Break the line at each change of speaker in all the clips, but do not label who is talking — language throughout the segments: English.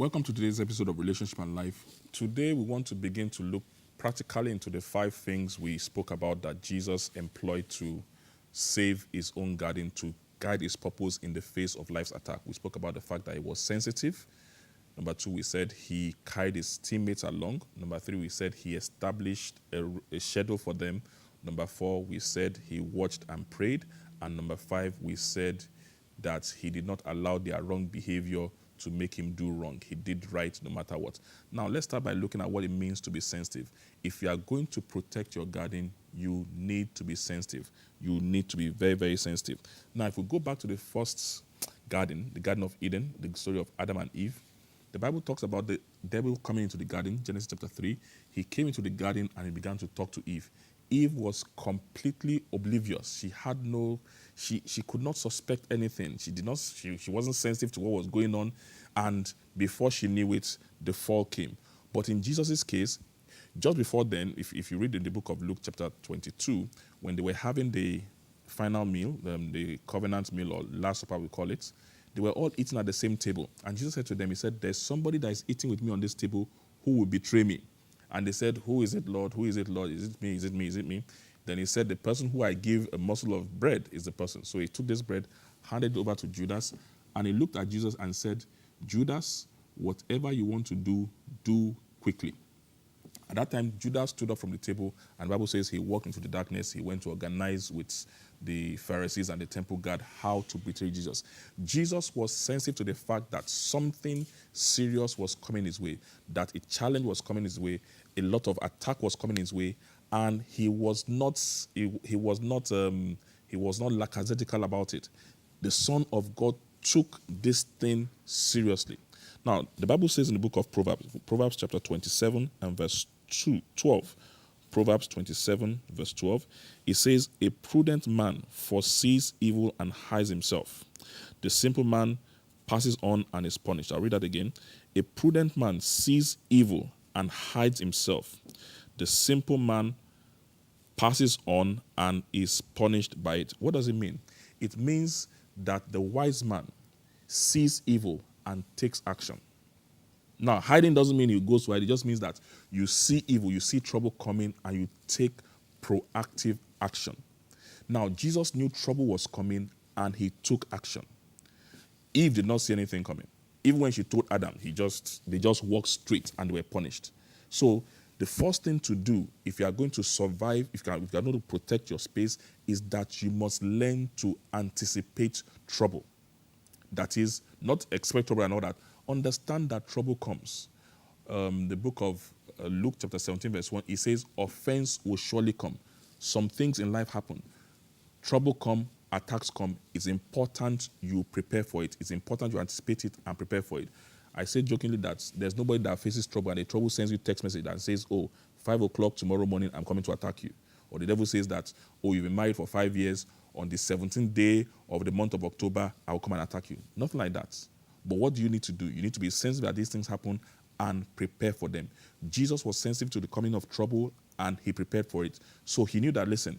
Welcome to today's episode of Relationship and Life. Today we want to begin to look practically into the 5 things we spoke about that Jesus employed to save his own garden, to guide his purpose in the face of life's attack. We spoke about the fact that he was sensitive. Number 2, we said he carried his teammates along. Number 3, we said he established a schedule for them. Number 4, we said he watched and prayed. And number 5, we said that he did not allow their wrong behavior to make him do wrong. He did right no matter what. Now, let's start by looking at what it means to be sensitive. If you are going to protect your garden, you need to be sensitive. You need to be very, very sensitive. Now, if we go back to the first garden, the Garden of Eden, the story of Adam and Eve, the Bible talks about the devil coming into the garden, Genesis chapter 3. He came into the garden and he began to talk to Eve. Eve was completely oblivious. She had no, she could not suspect anything. She wasn't sensitive to what was going on. And before she knew it, the fall came. But in Jesus' case, just before then, if you read in the book of Luke chapter 22, when they were having the final meal, the covenant meal or Last Supper we call it, they were all eating at the same table. And Jesus said to them, he said, there's somebody that is eating with me on this table who will betray me. And they said, who is it, Lord? Who is it, Lord? Is it me? Is it me? Is it me? Then he said, the person who I give a morsel of bread is the person. So he took this bread, handed it over to Judas, and he looked at Jesus and said, Judas, whatever you want to do, do quickly. At that time, Judas stood up from the table, and the Bible says he walked into the darkness. He went to organize with the Pharisees and the temple guard how to betray Jesus. Jesus was sensitive to the fact that something serious was coming his way, that a challenge was coming his way, a lot of attack was coming his way, and he was not lackadaisical about it. The Son of God took this thing seriously. Now, the Bible says in the book of Proverbs chapter 27 and verse 12, Proverbs 27 verse 12, it says, a prudent man foresees evil and hides himself. The simple man passes on and is punished. I'll read that again. A prudent man sees evil and hides himself. The simple man passes on and is punished by it. What does it mean? It means that the wise man sees evil and takes action. Now, hiding doesn't mean you go to hide. It just means that you see evil, you see trouble coming, and you take proactive action. Now, Jesus knew trouble was coming, and he took action. Eve did not see anything coming. Even when she told Adam, they just walked straight and they were punished. So, the first thing to do, if you are going to survive, if you are going to protect your space, is that you must learn to anticipate trouble. That is, not expect trouble and all that. Understand that trouble comes. The book of Luke chapter 17 verse 1, it says, offense will surely come. Some things in life happen. Trouble come, attacks come. It's important you prepare for it. It's important you anticipate it and prepare for it. I say jokingly that there's nobody that faces trouble and the trouble sends you text message that says, 5 o'clock tomorrow morning, I'm coming to attack you. Or the devil says that, you've been married for 5 years, on the 17th day of the month of October, I will come and attack you. Nothing like that. But what do you need to do? You need to be sensitive that these things happen and prepare for them. Jesus was sensitive to the coming of trouble and he prepared for it. So he knew that, listen,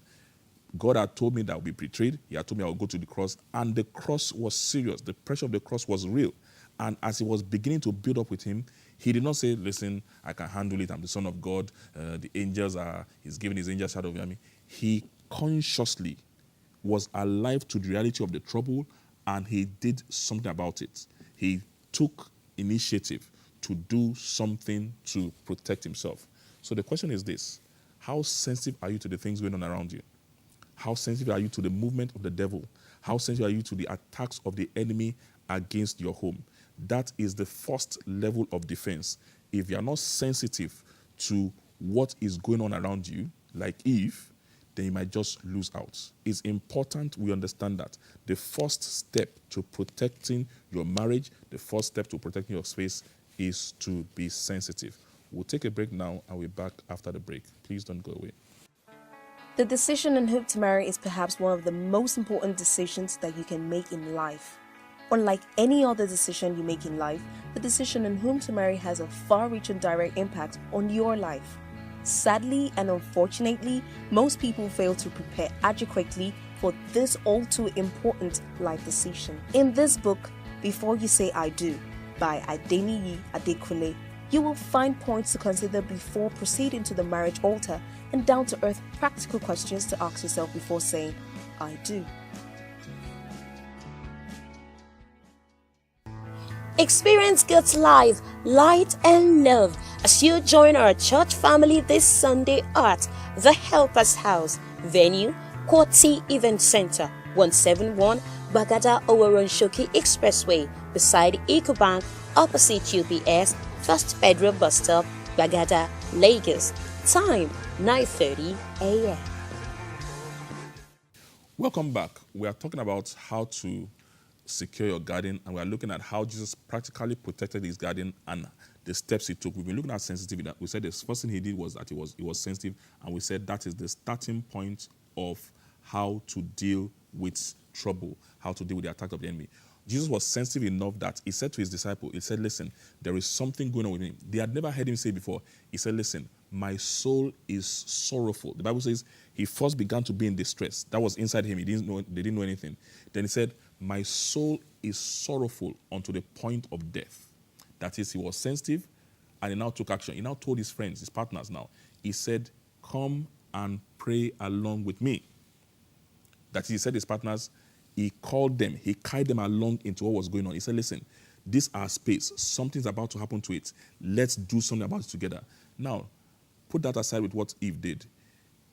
God had told me that I would be betrayed. He had told me I would go to the cross. And the cross was serious. The pressure of the cross was real. And as he was beginning to build up with him, he did not say, listen, I can handle it. I'm the Son of God. The angels he's giving his angels shadow over me. He consciously was alive to the reality of the trouble and he did something about it. He took initiative to do something to protect himself. So the question is this: how sensitive are you to the things going on around you? How sensitive are you to the movement of the devil? How sensitive are you to the attacks of the enemy against your home? That is the first level of defense. If you are not sensitive to what is going on around you, like Eve, then you might just lose out. It's important we understand that the first step to protecting your marriage, the first step to protecting your space is to be sensitive. We'll take a break now and we're back after the break. Please don't go away.
The decision on whom to marry is perhaps one of the most important decisions that you can make in life. Unlike any other decision you make in life, the decision on whom to marry has a far-reaching direct impact on your life. Sadly and unfortunately, most people fail to prepare adequately for this all too important life decision. In this book, Before You Say I Do, by Adeniyi Adekunle, you will find points to consider before proceeding to the marriage altar and down-to-earth practical questions to ask yourself before saying, I do.
Experience God's life, light, and love as you join our church family this Sunday at the Helpers House, venue, Kwoti Event Center, 171 Bagada Oworonshoki Expressway, beside EcoBank, opposite UPS, First Federal Bus Stop, Bagada, Lagos. Time, 9:30 a.m.
Welcome back. We are talking about how to secure your garden, and we are looking at how Jesus practically protected his garden and the steps he took. We've been looking at sensitivity. We said the first thing he did was that he was sensitive, and we said that is the starting point of how to deal with trouble, how to deal with the attack of the enemy. Jesus was sensitive enough that he said to his disciples, he said, listen, there is something going on with him. They had never heard him say before. He said, listen, my soul is sorrowful. The Bible says he first began to be in distress. That was inside him. They didn't know anything. Then he said, my soul is sorrowful unto the point of death. That is, he was sensitive, and he now took action. He now told his friends, his partners now, he said, come and pray along with me. That is, he said his partners, he called them, he carried them along into what was going on. He said, listen, this is our space. Something's about to happen to it. Let's do something about it together. Now, put that aside with what Eve did.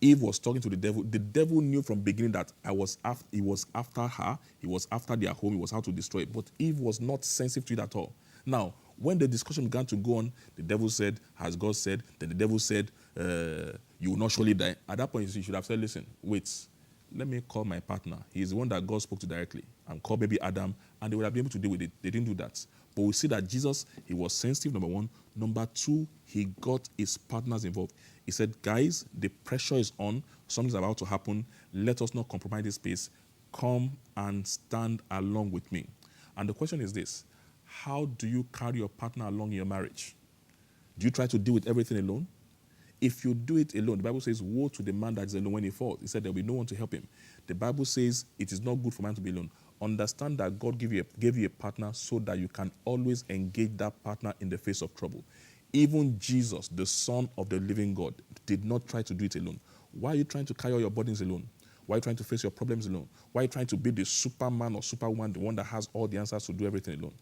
Eve was talking to the devil. The devil knew from beginning that he was after her, he was after their home, he was out to destroy it. But Eve was not sensitive to it at all. Now, when the discussion began to go on, the devil said, has God said? Then the devil said, you will not surely die. At that point, you should have said, listen, wait, let me call my partner. He's the one that God spoke to directly. And call maybe Adam, and they would have been able to deal with it. They didn't do that. But we see that Jesus, he was sensitive, number one. Number two, he got his partners involved. He said, guys, the pressure is on. Something's about to happen. Let us not compromise this space. Come and stand along with me. And the question is this: how do you carry your partner along in your marriage? Do you try to deal with everything alone? If you do it alone, the Bible says, woe to the man that is alone when he falls. He said there will be no one to help him. The Bible says it is not good for man to be alone. Understand that God gave you a partner so that you can always engage that partner in the face of trouble. Even Jesus, the Son of the living God, did not try to do it alone. Why are you trying to carry all your burdens alone? Why are you trying to face your problems alone? Why are you trying to be the Superman or Superwoman, the one that has all the answers to do everything alone?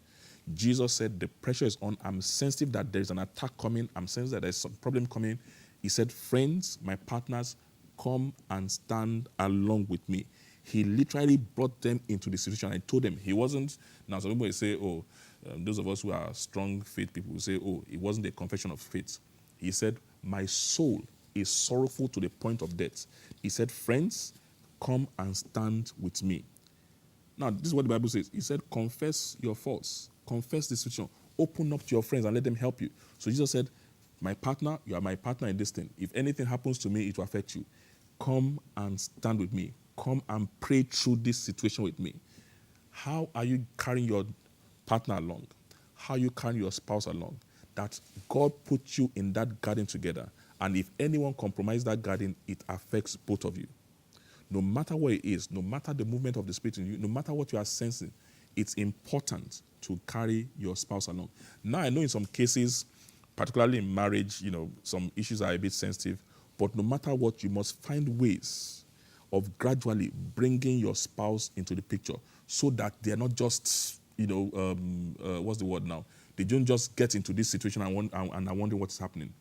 Jesus said, the pressure is on. I'm sensitive that there's an attack coming. I'm sensitive that there's some problem coming. He said, friends, my partners, come and stand along with me. He literally brought them into the situation. I told them he wasn't. Now, some people will say, those of us who are strong faith people will say, it wasn't a confession of faith. He said, my soul is sorrowful to the point of death. He said, friends, come and stand with me. Now, this is what the Bible says. He said, confess your faults. Confess the situation. Open up to your friends and let them help you. So Jesus said, my partner, you are my partner in this thing. If anything happens to me, it will affect you. Come and stand with me. Come and pray through this situation with me. How are you carrying your partner along? How are you carrying your spouse along? That God put you in that garden together. And if anyone compromises that garden, it affects both of you. No matter what it is, no matter the movement of the Spirit in you, no matter what you are sensing, it's important to carry your spouse along. Now, I know in some cases, particularly in marriage, some issues are a bit sensitive, but no matter what, you must find ways of gradually bringing your spouse into the picture so that they're not just, what's the word now? They don't just get into this situation and are wondering what's happening.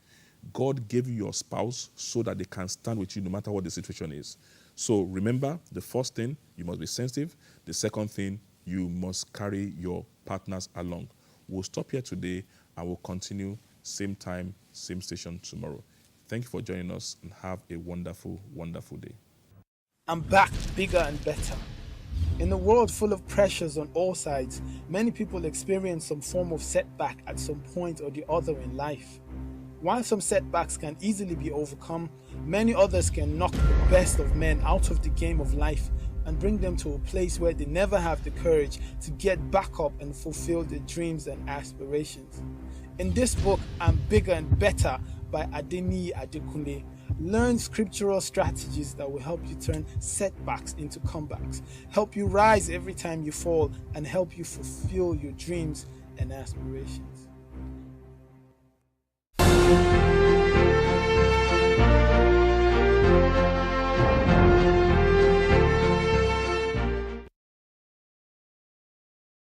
God gave you your spouse so that they can stand with you no matter what the situation is. So remember, the first thing, you must be sensitive. The second thing, you must carry your partners along. We'll stop here today and we'll continue same time, same station tomorrow. Thank you for joining us and have a wonderful, wonderful day.
I'm back, bigger and better. In a world full of pressures on all sides, many people experience some form of setback at some point or the other in life. While some setbacks can easily be overcome, many others can knock the best of men out of the game of life and bring them to a place where they never have the courage to get back up and fulfill their dreams and aspirations. In this book, I'm Bigger and Better by Adeniyi Adekunle, learn scriptural strategies that will help you turn setbacks into comebacks, help you rise every time you fall, and help you fulfill your dreams and aspirations.